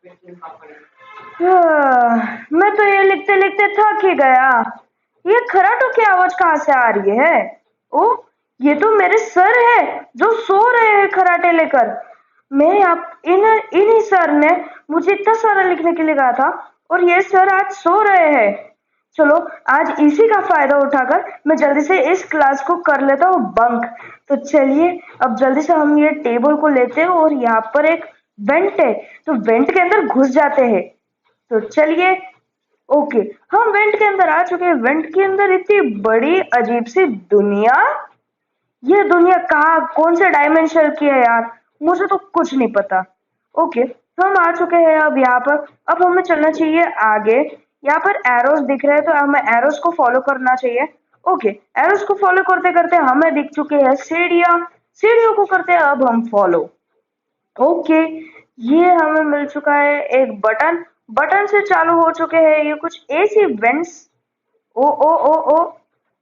मैं तो ये लिखते लिखते थक ही गया। ये खराटो की आवाज कहाँ से आ रही है? ओ, ये तो मेरे सर है जो सो रहे हैं खराटे लेकर। मैं आप इन इन्हीं सर ने मुझे इतना सारा लिखने के लिए कहा था, और ये सर आज सो रहे हैं। चलो, आज इसी का फायदा उठाकर मैं जल्दी से इस क्लास को कर लेता हूँ बंक। तो चलिए, अब जल्दी से हम ये टेबल को लेते हैं, और यहाँ पर एक वेंट है, तो वेंट के अंदर घुस जाते हैं। तो चलिए, ओके, हम वेंट के अंदर आ चुके हैं। वेंट के अंदर इतनी बड़ी अजीब सी दुनिया। ये दुनिया कहाँ कौन से डायमेंशन की है यार, मुझे तो कुछ नहीं पता। ओके, हम आ चुके हैं अब यहाँ पर। अब हमें चलना चाहिए आगे। यहाँ पर एरोस दिख रहे हैं, तो हमें एरोस को फॉलो करना चाहिए। ओके, एरोस को फॉलो करते करते हमें दिख चुके हैं सीढ़ियाँ। सीढ़ियों को करते हैं अब हम फॉलो। ओके, ये हमें मिल चुका है एक बटन। बटन से चालू हो चुके हैं ये कुछ एसी वेंट्स। ओ ओ ओ ओ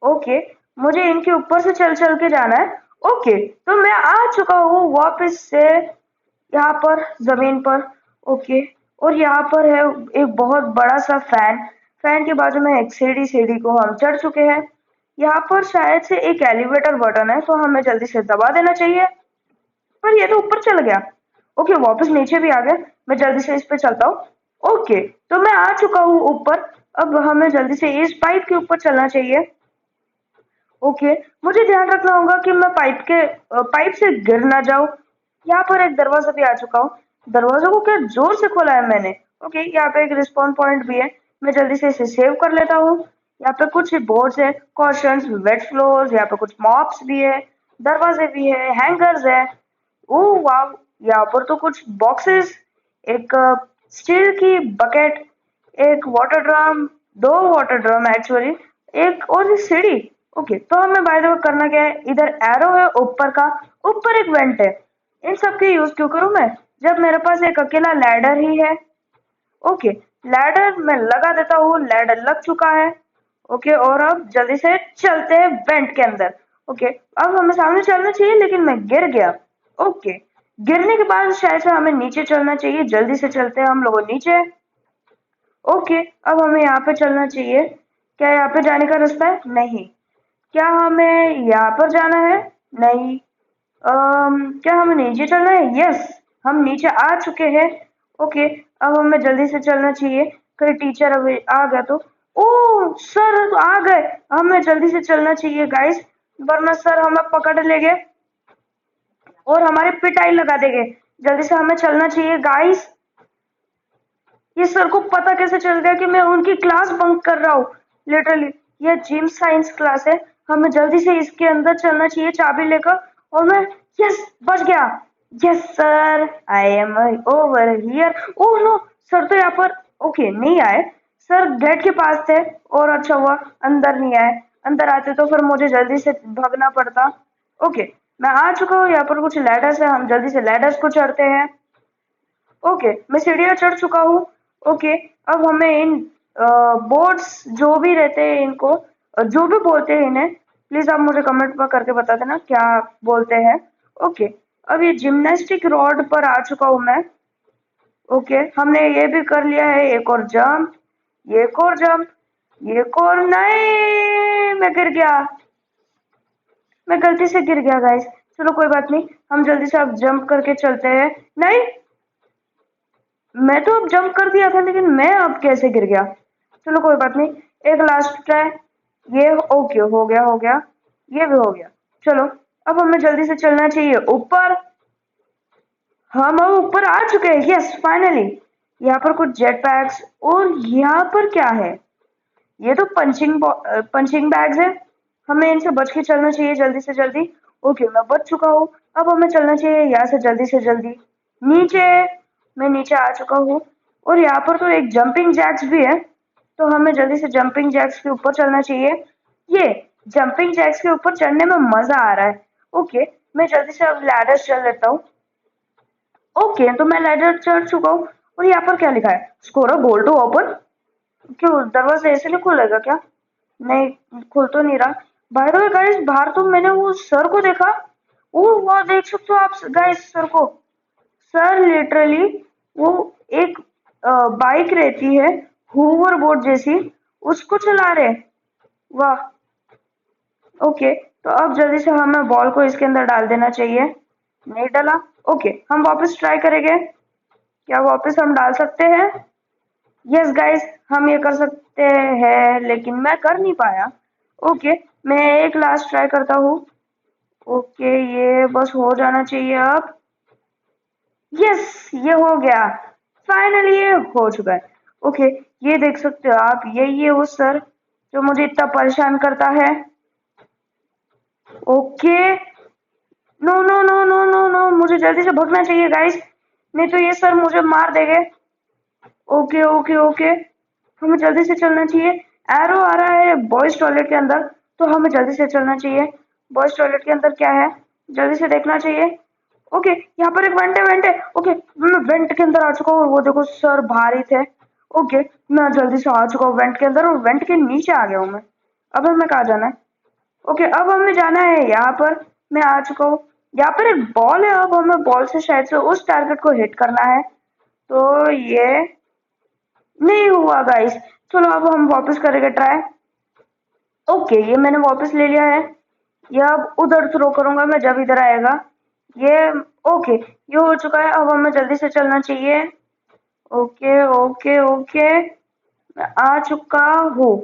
ओके, मुझे इनके ऊपर से चल चल के जाना है। ओके, तो मैं आ चुका हूँ वापस से यहाँ पर जमीन पर। ओके, और यहाँ पर है एक बहुत बड़ा सा फैन। फैन के बाजू में एक सीढ़ी। सीढ़ी को हम चढ़ चुके हैं। यहाँ पर शायद से एक एलिवेटर बटन है, तो हमें जल्दी से दबा देना चाहिए। पर ये तो ऊपर चल गया। ओके, वापस नीचे भी आ गया। मैं जल्दी से इस पे चलता हूँ। ओके, तो मैं आ चुका हूँ ऊपर। अब हमें जल्दी से इस पाइप के ऊपर चलना चाहिए। ओके, मुझे ध्यान रखना होगा कि मैं पाइप से गिर ना जाऊं। यहाँ पर एक दरवाजा भी आ चुका हूँ। दरवाजे को क्या जोर से खोला है मैंने। ओके, यहाँ पे एक रिस्पॉन पॉइंट भी है। मैं जल्दी से इसे सेव कर लेता हूँ। यहाँ पे कुछ बोर्ड्स है, कॉशंस, वेट फ्लोर्स। यहाँ पे कुछ मॉप्स भी है, दरवाजे भी है, हैंगर्स है। ओह वाह, यहाँ पर तो कुछ बॉक्सेस, एक स्टील की बकेट, एक वाटर ड्रम, दो वाटर ड्रम एक्चुअली, एक और सीढ़ी। ओके, तो हमें बाय द वे करना क्या है, इधर एरो है ऊपर का, ऊपर एक वेंट है। इन सब के यूज क्यों करूं मैं, जब मेरे पास एक अकेला लैडर ही है। ओके, लैडर मैं लगा देता हूँ। लैडर लग चुका है। ओके, और अब जल्दी से चलते हैं वेंट के अंदर। ओके, अब हमें सामने चलना चाहिए, लेकिन मैं गिर गया। ओके, गिरने के बाद शायद से हमें नीचे चलना चाहिए। जल्दी से चलते हैं हम लोग नीचे। ओके, अब हमें यहाँ पे चलना चाहिए। क्या यहाँ पे जाने का रास्ता है? नहीं। क्या हमें यहाँ पर जाना है? नहीं। क्या हमें नीचे चलना है? यस, हम नीचे आ चुके हैं। ओके, अब हमें जल्दी से चलना चाहिए। कहीं टीचर अभी आ गया तो। ओह सर तो आ गए। हमें जल्दी से चलना चाहिए गाइस, वरना सर हमें पकड़ लेंगे और हमारे पिटाई लगा देंगे। जल्दी से हमें चलना चाहिए गाइस। ये सर को पता कैसे चल गया कि मैं उनकी क्लास बंक कर रहा हूँ? लिटरली, ये जिम साइंस क्लास है। हमें जल्दी से इसके अंदर चलना चाहिए चाबी लेकर। और मैं, यस, बच गया। Yes sir, I am over here. Oh no, sir तो यहाँ पर ओके नहीं आए। सर गेट के पास थे, और अच्छा हुआ अंदर नहीं आए। अंदर आते तो फिर मुझे जल्दी से भागना पड़ता। ओके, मैं आ चुका हूँ। यहाँ पर कुछ लैडर्स है, हम जल्दी से लैडर्स को चढ़ते हैं। ओके, मैं सीढ़ियाँ चढ़ चुका हूँ। ओके, अब हमें इन बोर्ड्स जो भी रहते हैं इनको, जो भी बोलते हैं इन्हें, प्लीज आप मुझे कमेंट पर करके बता देना क्या बोलते हैं। ओके, अब ये जिम्नास्टिक रॉड पर आ चुका हूँ मैं। ओके, हमने ये भी कर लिया है। एक और जंप, एक और जंप, एक और, नहीं मैं गिर गया। मैं गलती से गिर गया गाइस। चलो कोई बात नहीं, हम जल्दी से अब जंप करके चलते हैं। नहीं, मैं तो अब जंप कर दिया था, लेकिन मैं अब कैसे गिर गया? चलो कोई बात नहीं, एक लास्ट ट्राई। ये ओके, हो गया हो गया, ये भी हो गया। चलो, अब हमें जल्दी से चलना चाहिए ऊपर। हम अब ऊपर आ चुके हैं। Yes finally. यहाँ पर कुछ जेट पैक्स, और यहाँ पर क्या है? ये तो पंचिंग बैग्स है। हमें इनसे बच के चलना चाहिए जल्दी से जल्दी। ओके, मैं बच चुका हूँ। अब हमें चलना चाहिए यहाँ से जल्दी नीचे। मैं नीचे आ चुका हूँ, और यहाँ पर तो एक जंपिंग जैक्स भी है, तो हमें जल्दी से जंपिंग जैक्स के ऊपर चलना चाहिए। ये जंपिंग जैक्स के ऊपर चढ़ने में मजा आ रहा है। ओके, मैं जल्दी से अब लैडर चल लेता हूँ। ओके, तो मैं लैडर चढ़ चुका हूँ। और यहाँ पर क्या लिखा है? Score a goal to open. क्यों दरवाजा ऐसे नहीं खुलेगा क्या? नहीं, खुल तो नहीं रहा। बाय द वे गाइस, बाहर तो मैंने वो सर को देखा। ओह वाह, देख सकते हो आप गाइस सर को। सर लिटरली वो एक बाइक रहती है, हूवर बोट जैसी, उसको चला रहे। वाह। ओके, तो अब जल्दी से हमें बॉल को इसके अंदर डाल देना चाहिए। नहीं डाला। ओके, हम वापस ट्राई करेंगे। क्या वापस हम डाल सकते हैं? यस गाइस, हम ये कर सकते हैं, लेकिन मैं कर नहीं पाया। ओके, मैं एक लास्ट ट्राई करता हूँ। ओके, ये बस हो जाना चाहिए अब। यस, ये हो गया। फाइनली ये हो चुका है। ओके, ये देख सकते हो आप, यही है वो सर जो मुझे इतना परेशान करता है। Okay. No no no no no no, मुझे जल्दी से भगना चाहिए गाइस, नहीं तो ये सर मुझे मार देंगे। ओके ओके ओके, हमें जल्दी से चलना चाहिए। एरो आ रहा है बॉयज टॉयलेट के अंदर, तो हमें जल्दी से चलना चाहिए। बॉयज टॉयलेट के अंदर क्या है, जल्दी से देखना चाहिए। ओके, यहाँ पर एक वेंट है, वेंट है। ओके, मैं वेंट के अंदर आ चुका हूँ, वो देखो सर भारी थे। ओके, मैं जल्दी से आ चुका हूँ वेंट के अंदर, और वेंट के नीचे आ गया हूँ मैं। अब हमें कहाँ जाना है? ओके, अब हमें जाना है यहाँ पर। मैं आ चुका हूँ। यहाँ पर एक बॉल है, अब हमें बॉल से शायद से उस टारगेट को हिट करना है। तो ये नहीं हुआ गाइस। चलो अब हम वापस करेंगे ट्राई। ओके, ये मैंने वापस ले लिया है। ये अब उधर थ्रो करूंगा मैं जब इधर आएगा ये। ओके, ये हो चुका है, अब हमें जल्दी से चलना चाहिए। ओके ओके ओके, मैं आ चुका हूँ।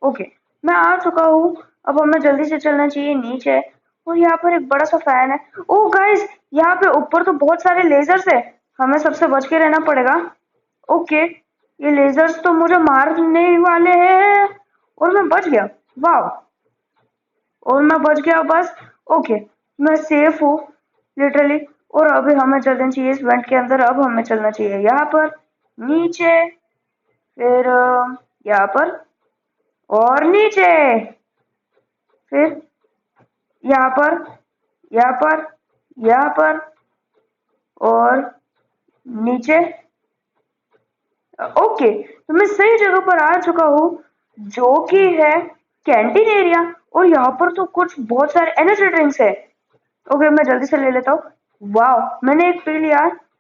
ओके, मैं आ चुका हूँ। अब हमें जल्दी से चलना चाहिए नीचे। और यहाँ पर एक बड़ा सा फैन है। ओ गाइस, यहाँ पे ऊपर तो बहुत सारे लेजर्स है, हमें सबसे बच के रहना पड़ेगा। ओके, ये लेजर्स तो मुझे मारने वाले हैं, और मैं बच गया। वाह, और मैं बच गया बस। ओके, मैं सेफ हूँ लिटरली। और अभी हमें चलना चाहिए इस वेंट के अंदर, अब हमें चलना चाहिए यहाँ पर नीचे, फिर यहाँ पर और नीचे, फिर यहाँ पर, यहाँ पर, यहाँ पर और नीचे। ओके, तो मैं सही जगह पर आ चुका हूँ, जो कि है कैंटीन एरिया। और यहाँ पर तो कुछ बहुत सारे एनर्जी ड्रिंक्स है। ओके, मैं जल्दी से ले लेता हूँ। वाह, मैंने एक पी लिया।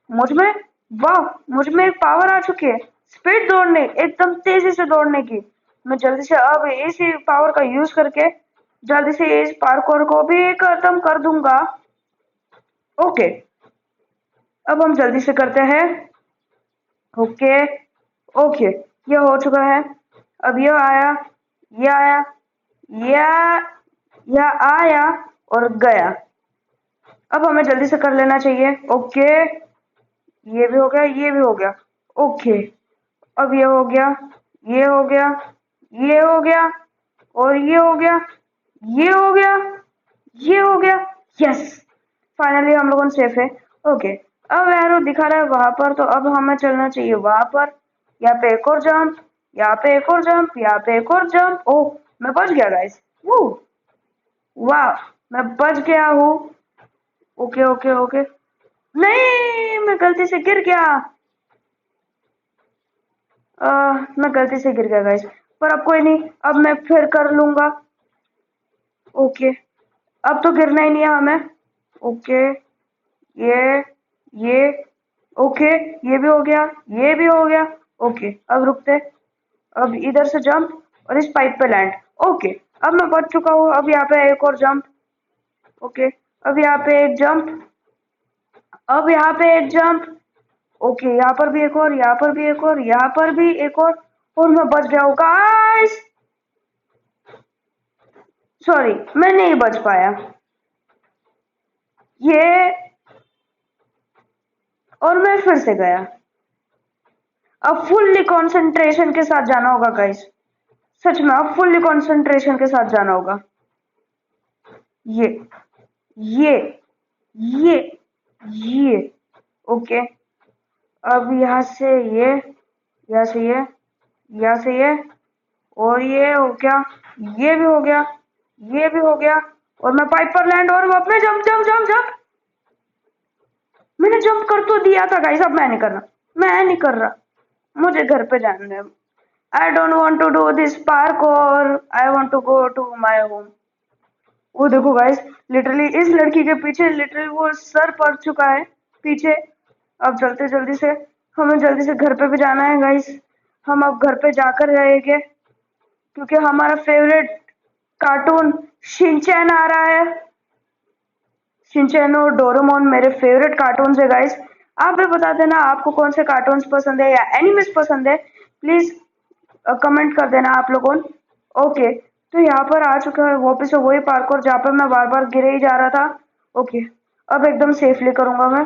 मुझ में वाह, मुझ में एक पावर आ चुकी है, स्पीड दौड़ने, एकदम तेजी से दौड़ने की। मैं जल्दी से अब इसी पावर का यूज करके जल्दी से इस पार्कोर को भी खत्म कर दूंगा। ओके, अब हम जल्दी से करते हैं। ओके ओके, ये हो चुका है। अब ये आया, ये आया, ये यह आया और गया। अब हमें जल्दी से कर लेना चाहिए। ओके, ये भी हो गया, ये भी हो गया। ओके, अब ये हो गया, ये हो गया, ये हो गया, और ये हो गया, ये हो गया, ये हो गया। यस, फाइनली हम लोगों सेफ है। ओके, अब एरो दिखा रहा है वहां पर, तो अब हमें चलना चाहिए वहां पर। यहाँ पे एक और जंप, यहाँ पे एक और जंप, यहाँ पे एक और जंप। ओह, मैं बच गया गाइस। वो वाह, मैं बच गया हूँ। ओके ओके ओके, नहीं, मैं गलती से गिर गया। मैं गलती से गिर गया गाइस, पर अब कोई नहीं, अब मैं फिर कर लूंगा। ओके, अब तो गिरना ही नहीं है हमें। ओके, ये ये ओके, ये भी हो गया, ये भी हो गया। ओके, अब रुकते, अब इधर से जंप और इस पाइप पे लैंड। ओके, अब मैं बच चुका हूँ। अब यहाँ पे एक और जंप। ओके, अब यहाँ पे एक जंप, अब यहाँ पे एक जंप। ओके, यहाँ पर भी एक और, यहाँ पर भी एक और, यहाँ पर भी एक और मैं बच गया हूँ गाइस। सॉरी, मैं नहीं बच पाया ये, और मैं फिर से गया। अब फुल्ली कंसंट्रेशन के साथ जाना होगा गाइस, सच में अब फुल्ली कंसंट्रेशन के साथ जाना होगा। ये ये ये ये ओके, अब यहाँ से ये, यहाँ से ये, यहाँ से ये, और ये हो गया, ये भी हो गया, ये भी हो गया, और मैं पाइप पर लैंड, और अपने जंप जंप जंप जंप। मैंने जंप कर तो दिया था गाइस, अब मैं नहीं कर रहा, मैं नहीं कर रहा, मुझे घर पे जाना है। I don't want to do this park, और I want to go to my home. वो देखो गाइस, लिटरली इस लड़की के पीछे लिटरली वो सर पड़ चुका है पीछे। अब चलते जल्दी से, हमें जल्दी से घर पे भी जाना है गाइस। हम अब घर पे जाकर रहेंगे क्योंकि हमारा फेवरेट कार्टून शिनचैन आ रहा है। शिनचैन और डोरेमोन मेरे फेवरेट कार्टून्स है गाइस। आप भी बता देना आपको कौन से कार्टून्स पसंद है या एनिमेस पसंद है, प्लीज कमेंट कर देना आप लोगों। ओके, तो यहाँ पर आ चुका है वापस से वही पार्कोर जहाँ पर मैं बार बार गिरे ही जा रहा था। ओके, अब एकदम सेफली करूंगा मैं।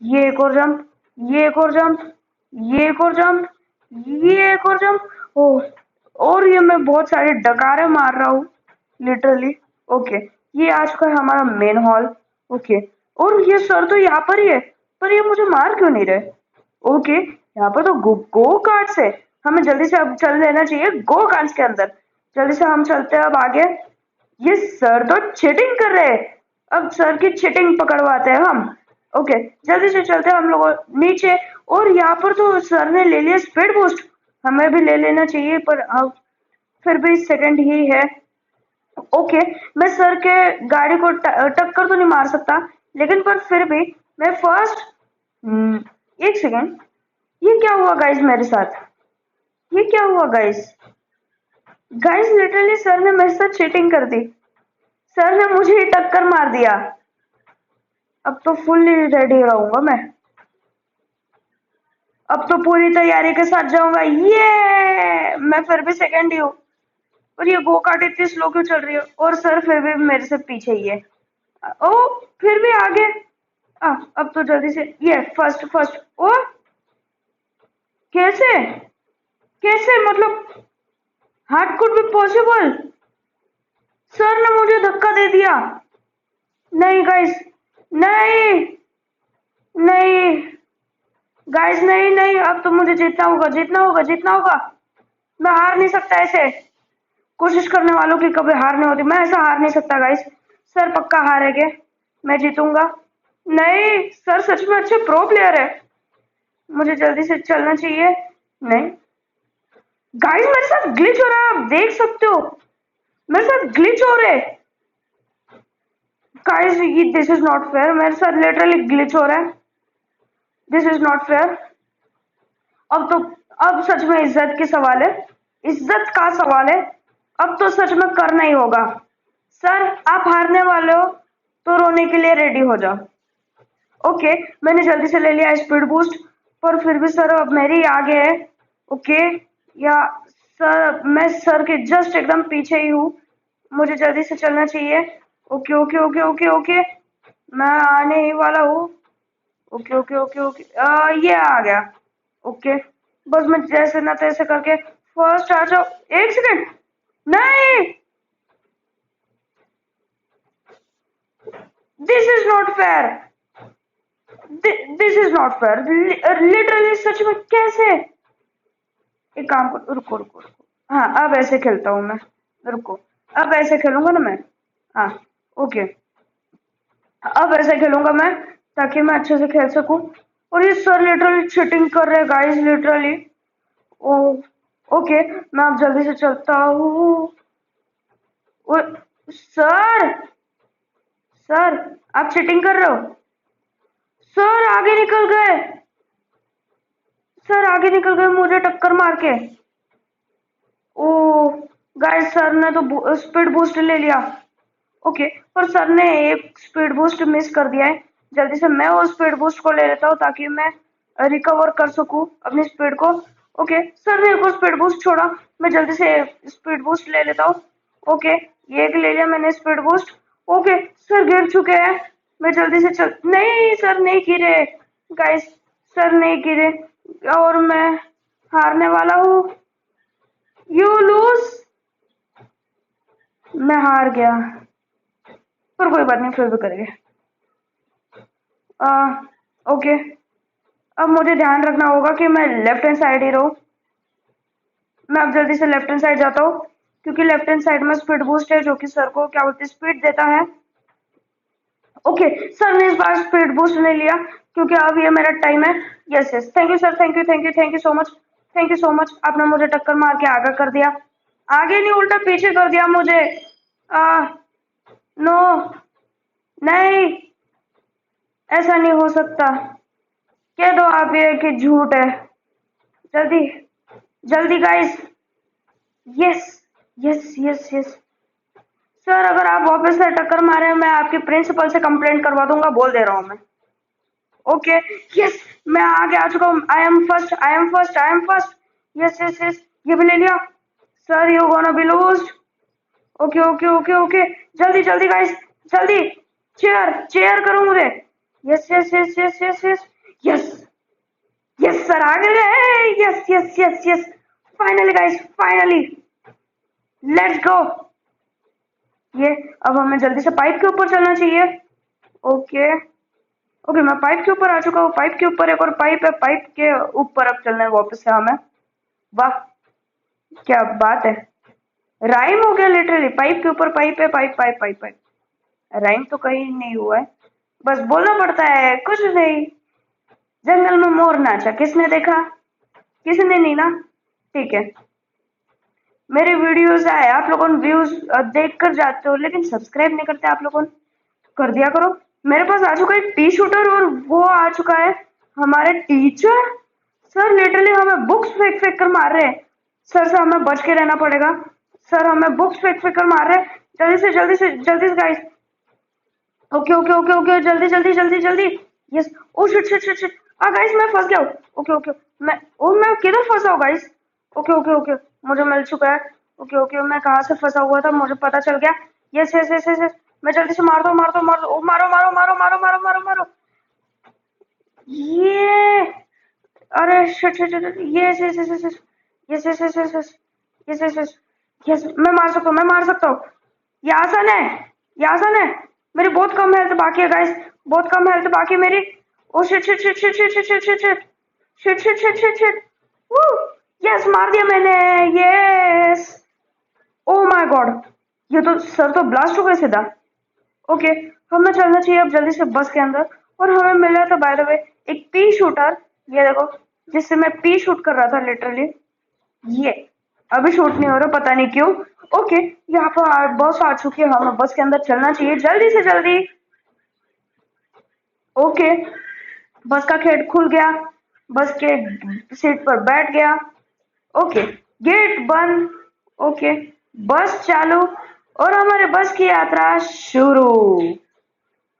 ये एक और जंप, ये एक और जंप, ये एक और जंप, ये एक और जंप। ओह, और ये मैं बहुत सारे डकारे मार रहा हूँ लिटरली। ओके, ये आज का है हमारा मेन हॉल। ओके, और ये सर तो यहाँ पर ही है, पर ये मुझे मार क्यों नहीं रहे। ओके, यहाँ पर तो गो कार्ट्स है। हमें जल्दी से अब चल लेना चाहिए गो कार्ट्स के अंदर। जल्दी से हम चलते हैं अब आगे। ये सर तो चीटिंग कर रहे हैं। अब सर की चीटिंग पकड़वाते हैं हम। ओके, जल्दी से चलते हैं हम लोग नीचे। और यहाँ पर तो सर ने ले लिया स्पीड बूस्ट, हमें भी ले लेना चाहिए, पर अब फिर भी सेकंड ही है। ओके, मैं सर के गाड़ी को टक्कर तो नहीं मार सकता, लेकिन पर फिर भी मैं फर्स्ट। एक सेकेंड, ये क्या हुआ गाइस मेरे साथ? ये क्या हुआ गाइस? गाइस लिटरली सर ने मेरे साथ चीटिंग कर दी। सर ने मुझे ही टक्कर मार दिया। अब तो फुल्ली रेडी रहूंगा मैं। अब तो पूरी तैयारी के साथ जाऊंगा। ये मैं फिर भी सेकंड ही हूँ। और ये गो कार्ट इतनी स्लो क्यों चल रही है? और सर फिर भी मेरे से पीछे ही है। ओ, फिर भी आगे। अब तो जल्दी से ये फर्स्ट फर्स्ट। ओ, कैसे? कैसे मतलब? Heart could be possible? Sir ने मुझे धक्का दे दिया। नहीं गाइस, नहीं, नहीं गाइस, नहीं नहीं, अब तो मुझे जीतना होगा, जीतना होगा, जीतना होगा। मैं हार नहीं सकता ऐसे। कोशिश करने वालों की कभी हार नहीं होती। मैं ऐसा हार नहीं सकता गाइस। सर पक्का हारेंगे, मैं जीतूंगा। नहीं, सर सच में अच्छे प्रो प्लेयर है। मुझे जल्दी से चलना चाहिए। नहीं गाइस, मेरे साथ ग्लिच हो रहा है, आप देख सकते हो। मेरे साथ ग्लिच हो रहे हैं गाइस। ये दिस इज नॉट फेयर, मेरे साथ लिटरली ग्लिच हो रहा है। This is not fair. अब तो, अब सच में इज्जत की सवाल है, इज्जत का सवाल है। अब तो सच में करना ही होगा। सर आप हारने वाले हो तो रोने के लिए रेडी हो जाओ। ओके, मैंने जल्दी से ले लिया स्पीड बूस्ट, पर फिर भी सर अब मेरी आगे है। ओके, या सर मैं सर के जस्ट एकदम पीछे ही हूँ। मुझे जल्दी से चलना चाहिए। Okay okay okay okay okay, मैं आने ही वाला हूँ। ओके ओके ओके ओके, ये आ गया। ओके, बस मैं जैसे ना तैसे करके फर्स्ट आ जाओ। एक सेकंड, नहीं, this is not fair, this is not fair literally. सच में कैसे? एक काम कर, रुको रुको रुको। हाँ, अब ऐसे खेलता हूँ मैं। रुको, अब ऐसे खेलूंगा ना मैं। हाँ, ओके, अब ऐसे खेलूंगा मैं ताकि मैं अच्छे से खेल सकूं। और ये सर लिटरली चीटिंग कर रहे हैं गाइस, लिटरली। ओ, ओके, मैं अब जल्दी से चलता हूँ। सर, सर आप चीटिंग कर रहे हो। सर आगे निकल गए, सर आगे निकल गए मुझे टक्कर मार के। ओ गाइस, सर ने तो स्पीड बूस्ट ले लिया। ओके, पर सर ने एक स्पीड बूस्ट मिस कर दिया है। जल्दी से मैं वो स्पीड बूस्ट को ले लेता हूँ ताकि मैं रिकवर कर सकूँ अपनी स्पीड को। ओके, सर ने एक और स्पीड बूस्ट छोड़ा, मैं जल्दी से स्पीड बूस्ट ले लेता हूँ। ओके, ये एक ले लिया मैंने स्पीड बूस्ट। ओके, सर गिर चुके हैं। मैं जल्दी से चल, नहीं सर नहीं गिरे गाइस, सर नहीं गिरे। और मैं हारने वाला हूँ। यू लूज, मैं हार गया, पर कोई बात नहीं, फिर भी करेंगे। ओके, अब मुझे ध्यान रखना होगा कि मैं लेफ्ट हैंड साइड ही रहूं। मैं अब जल्दी से लेफ्ट हैंड साइड जाता हूँ क्योंकि लेफ्ट हैंड साइड में स्पीड बूस्ट है जो कि सर को क्या बोलते स्पीड देता है। ओके, सर ने इस बार स्पीड बूस्ट नहीं लिया क्योंकि अब ये मेरा टाइम है। Yes yes, thank you sir, thank you thank you thank you so much, thank you so much. आपने मुझे टक्कर मार के आगे कर दिया, आगे नहीं उल्टा पीछे कर दिया मुझे। आ नो, नहीं, ऐसा नहीं हो सकता। कह दो आप ये कि झूठ है। जल्दी जल्दी guys. Yes yes yes yes. Sir अगर आप वापस से टक्कर मारे मैं आपके प्रिंसिपल से कंप्लेंट करवा दूंगा, बोल दे रहा हूँ मैं। ओके। यस मैं आगे आ चुका हूँ। I am first I am first I am first. Yes yes yes. ये भी ले लिया। Sir you gonna be lose. Okay okay okay okay. जल्दी जल्दी गाइस जल्दी। चेयर चेयर करो मुझे। Yes yes yes yes yes yes yes yes sir आ गए। Yes yes yes yes. Finally guys finally. Let's go. ये अब हमें जल्दी से पाइप के ऊपर चलना चाहिए। ओके ओके मैं पाइप के ऊपर आ चुका हूँ। पाइप के ऊपर एक और पाइप है। पाइप के ऊपर अब चलना है वापस से हमें। वाह क्या बात है। राइम हो गया लिटरली। पाइप के ऊपर पाइप है। Pipe pipe pipe pipe. Rhyme तो कहीं नहीं हुआ है, बस बोलना पड़ता है कुछ नहीं। जंगल में मोर नाचा किसने देखा? किसी ने नहीं ना। ठीक है। मेरे वीडियोस आए आप लोगों व्यूज देख कर जाते हो लेकिन सब्सक्राइब नहीं करते आप लोगों। कर दिया करो। मेरे पास आ चुका है टी शूटर और वो आ चुका है हमारे टीचर। सर लिटरली हमें बुक्स फेंक फेंक कर मार रहे हैं। सर से हमें बच के रहना पड़ेगा। सर हमें बुक्स फेंक फेंक कर मार रहे हैं। जल्दी से जल्दी से जल्दी से guys. Okay okay okay okay जल्दी जल्दी जल्दी जल्दी। Yes. Oh shit shit shit shit. Guys मैं फंस गया हूँ। Okay okay. मैं किधर फंसा हूँ गाइस? ओके ओके ओके मुझे मिल चुका है। ओके ओके मैं कहाँ से फंसा हुआ था मुझे पता चल गया। Yes yes yes yes yes. मैं जल्दी से मार दो मार दो मार दो। ओ, मारो मारो मारो मारो मारो मारो मारो। ये अरे shit shit shit. Yes yes yes yes yes yes yes yes yes yes yes yes yes मैं मार सकता हूँ मैं मार सकता हूँ। ये आसान है। ये आसान है। मेरी बहुत कम हेल्थ बाकी है गाइस। बहुत कम हेल्थ बाकी है मेरी। Oh shit shit shit shit shit shit shit shit shit shit shit shit shit shit. Yes मार दिया मैंने। यस। Oh my God. ये तो सर तो ब्लास्ट हो गए सीधा। ओके हमें चलना चाहिए अब जल्दी से बस के अंदर। और हमें मिला था बाय द वे एक पी शूटर। ये देखो जिससे मैं पी शूट कर रहा था लिटरली। ये अभी शूट नहीं हो रहा पता नहीं क्यों। ओके यहाँ पर बस आ चुकी है। हमें बस के अंदर चलना चाहिए जल्दी से जल्दी। ओके बस का गेट खुल गया। बस के सीट पर बैठ गया। ओके गेट बंद। ओके बस चालू। और हमारे बस की यात्रा शुरू।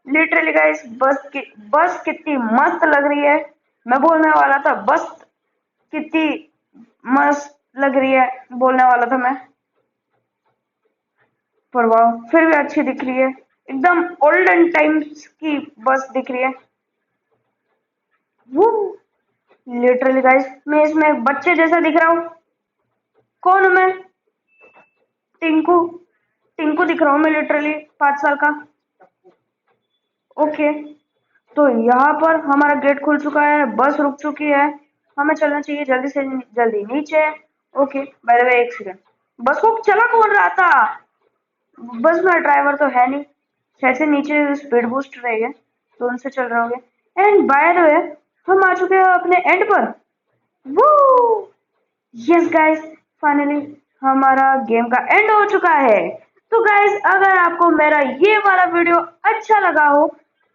लिटरली गाइस बस कितनी मस्त लग रही है। मैं बोलने वाला था बस कितनी मस्त लग रही है बोलने वाला था मैं। पर वाह फिर भी अच्छी दिख रही है। एकदम ओल्डन टाइम्स की बस दिख रही है। वो लिटरली गाइस मैं इसमें एक बच्चे जैसा दिख रहा हूँ। कौन हूँ मैं? टिंकू। टिंकू दिख रहा हूँ मैं लिटरली 5 साल का। ओके तो यहाँ पर हमारा गेट खुल चुका है। बस रुक चुकी है। हमें चलना चाहिए जल्दी से जल्दी नीचे। ओके बाय द वे एक सेकंड। बस को चला कौन रहा था? बस में ड्राइवर तो है नहीं। शायद से नीचे स्पीड बूस्ट रहेगा तो उनसे चल रहे होंगे। एंड बाय द वे हम आ चुके हैं अपने एंड पर। वो यस गाइस फाइनली हमारा गेम का एंड हो चुका है। तो गाइस अगर आपको मेरा ये वाला वीडियो अच्छा लगा हो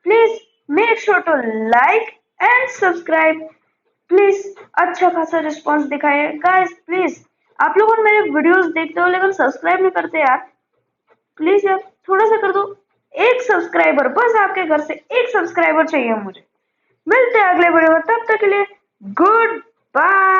please make sure to like and subscribe. Please अच्छा खासा रिस्पॉन्स दिखाइए गाइस प्लीज। आप लोग मेरे वीडियोस देखते हो लेकिन सब्सक्राइब नहीं करते यार। प्लीज यार थोड़ा सा कर दो। एक सब्सक्राइबर बस आपके घर से एक सब्सक्राइबर चाहिए मुझे। मिलते हैं अगले वीडियो में तब तक के लिए गुड बाय।